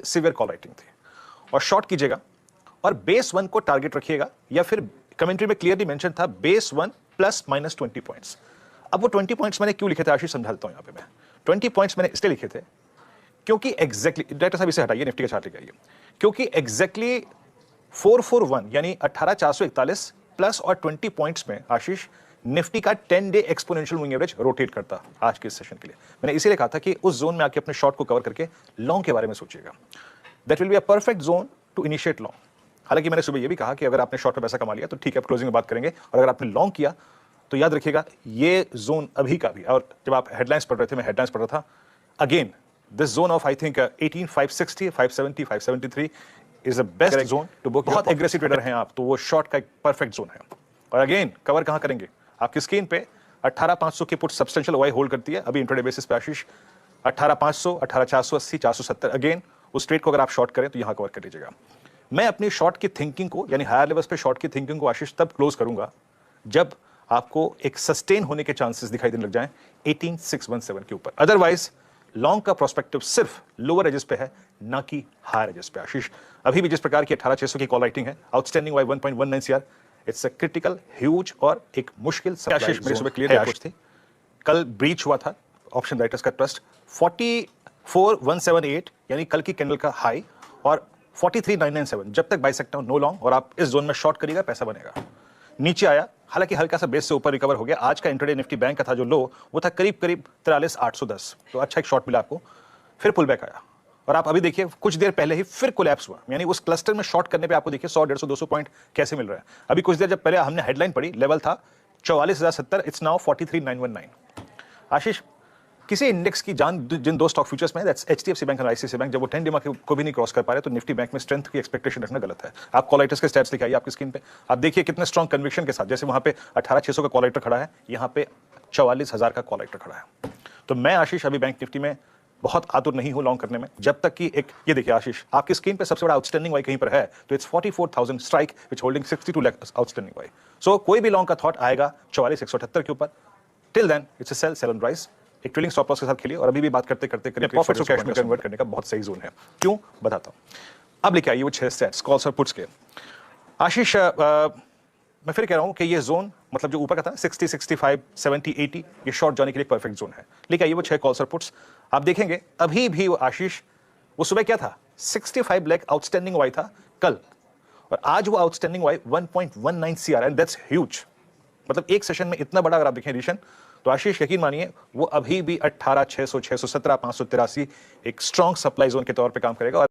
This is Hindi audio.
सीवियर कॉल राइटिंग थी, और शॉर्ट कीजिएगा और बेस 1 को टारगेट रखिएगा, या फिर कमेंट्री में क्लियरली मेंशन था बेस 1 प्लस माइनस 20 पॉइंट्स। अब वो 20 पॉइंट्स मैंने क्यों लिखे थे आशीष, समझा देता हूं। यहां पे मैं 20 पॉइंट्स मैंने इसलिए लिखे थे क्योंकि एग्जैक्टली डायरेक्टर साहब इसे हटाइए, निफ्टी का चार्ट लेके आइए, क्योंकि एग्जैक्टली 441 यानी 18441 प्लस और 20 पॉइंट्स में आशीष निफ्टी का 10 day exponential moving average rotate करता आज के सेशन के लिए। मैंने इसीलिए कहा था कि उस जोन में आके अपने शॉर्ट को कवर करके लॉन्ग के बारे में सोचिएगा। That will be a perfect zone to initiate long. हालांकि मैंने सुबह ये भी कहा कि अगर आपने शॉर्ट में पैसा कमा लिया तो ठीक है, क्लोजिंग में बात करेंगे, और अगर आपने लॉन्ग किया तो याद रखिएगा ये जोन अभी का भी, और जब आप हेडलाइंस पढ़ रहे थे, मैं हेडलाइंस पढ़ रहा था, again this zone of I think 18560 570 573 is the best zone to book. बहुत एग्रेसिव ट्रेडर हैं आप तो वो शॉर्ट का एक परफेक्ट जोन है। और अगेन कवर कहां करेंगे, आपकी स्क्रीन पे 18500 की पुट सब्सटेंशियल ओआई होल्ड करती है अभी इंट्राडे बेसिस पे आशीष, 18500 18480 470। अगेन उस ट्रेड को अगर आप शॉर्ट करें तो यहां कवर कर लीजिएगा। मैं अपनी शॉर्ट की थिंकिंग को, यानी हायर लेवल्स पे शॉर्ट की थिंकिंग को आशीष तब क्लोज करूंगा जब आपको एक सस्टेन होने के चांसेस दिखाई देने लग जाएं 18617 के ऊपर। अदरवाइज लॉन्ग का प्रोस्पेक्टिव सिर्फ लोअर एजेस पे है, ना कि हायर एजेस पे आशीष। अभी भी जिस प्रकार की 18600 की कॉल राइटिंग है, आउटस्टैंडिंग वाई 1.19 CR, it's a critical, huge और एक मुश्किल आशीष। मेरी सुबह क्लियर अप्रोच थी, कल ब्रीच हुआ था ऑप्शन राइटर्स का ट्रस्ट 44178 यानी कल की कैंडल का हाई, और 43997 जब तक बाइसेक्टर नो लॉन्ग, और आप इस जोन में शॉर्ट करिएगा पैसा बनेगा। नीचे आया, हालांकि हल्का सा बेस से ऊपर रिकवर हो गया। आज का इंट्राडे निफ्टी बैंक का था जो लो, वो था करीब 43810, तो अच्छा एक शॉर्ट मिला आपको। फिर पुल बैक आया, और आप अभी देखिए कुछ देर पहले ही फिर कोलैप्स हुआ, यानी उस क्लस्टर में शॉर्ट करने पे आपको देखिए 100 150 200 पॉइंट कैसे मिल रहा है। अभी कुछ देर जब पहले हमने हेडलाइन पढ़ी, लेवल था 44070, इट्स नाउ 43919। आशीष, किसी इंडेक्स की जान जिन दो स्टॉक फ्यूचर्स में, दैट्स एचडीएफसी बैंक और आईसीआईसीआई बैंक, जब वो 10 डे को भी नहीं क्रॉस कर पा रहे तो निफ्टी बैंक में स्ट्रेंथ की एक्सपेक्टेशन रखना गलत है। आप कॉल राइटर्स के स्टैट्स दिखाइए आपकी स्क्रीन पे, आप देखिए कितने स्ट्रॉन्ग कन्विक्शन के साथ, जैसे वहां पे 18600 का कॉल राइटर खड़ा है, यहाँ पे 44000 का कॉल राइटर खड़ा है। तो मैं आशीष अभी बैंक निफ्टी में बहुत आतुर नहीं हूं लॉन्ग करने में, जब तक कि एक, ये देखिए आशीष आपकी स्क्रीन पे सबसे बड़ा आउटस्टैंडिंग वाई कहीं पर है, तो it's 44000 strike which holding 62 lakh outstanding वाई। सो कोई भी लॉन्ग का थॉट आएगा 44178 के ऊपर, till then it's a sell on rise. एक ट्रेलिंग स्टॉप लॉस के साथ खेलिए, और अभी भी बात करते करते प्रॉफिट को कैश में कन्वर्ट करने का बहुत सही जोन है। क्यों, बताता हूं। अब लेके आइए वो 6 स्टैट्स कॉल्स और पुट्स के। आशीष, मैं फिर कह रहा हूं कि ये जोन, मतलब जो ऊपर का था 60 65 70 80, ये शॉर्ट जाने के लिए परफेक्ट जोन है। लेके आइए वो 6 कॉल्स और पुट्स। आप देखेंगे अभी भी वो आशीष, वो सुबह क्या था 65 लाख आउटस्टैंडिंग वाई था कल, और आज वो आउटस्टैंडिंग वाई 1.19 सीआर, एंड दैट्स ह्यूज। मतलब एक सेशन में इतना बड़ा अगर आप देखें एडिशन, तो आशीष यकीन मानिए वो अभी भी 18600 617 583 एक स्ट्रॉन्ग सप्लाई जोन के तौर पे काम करेगा।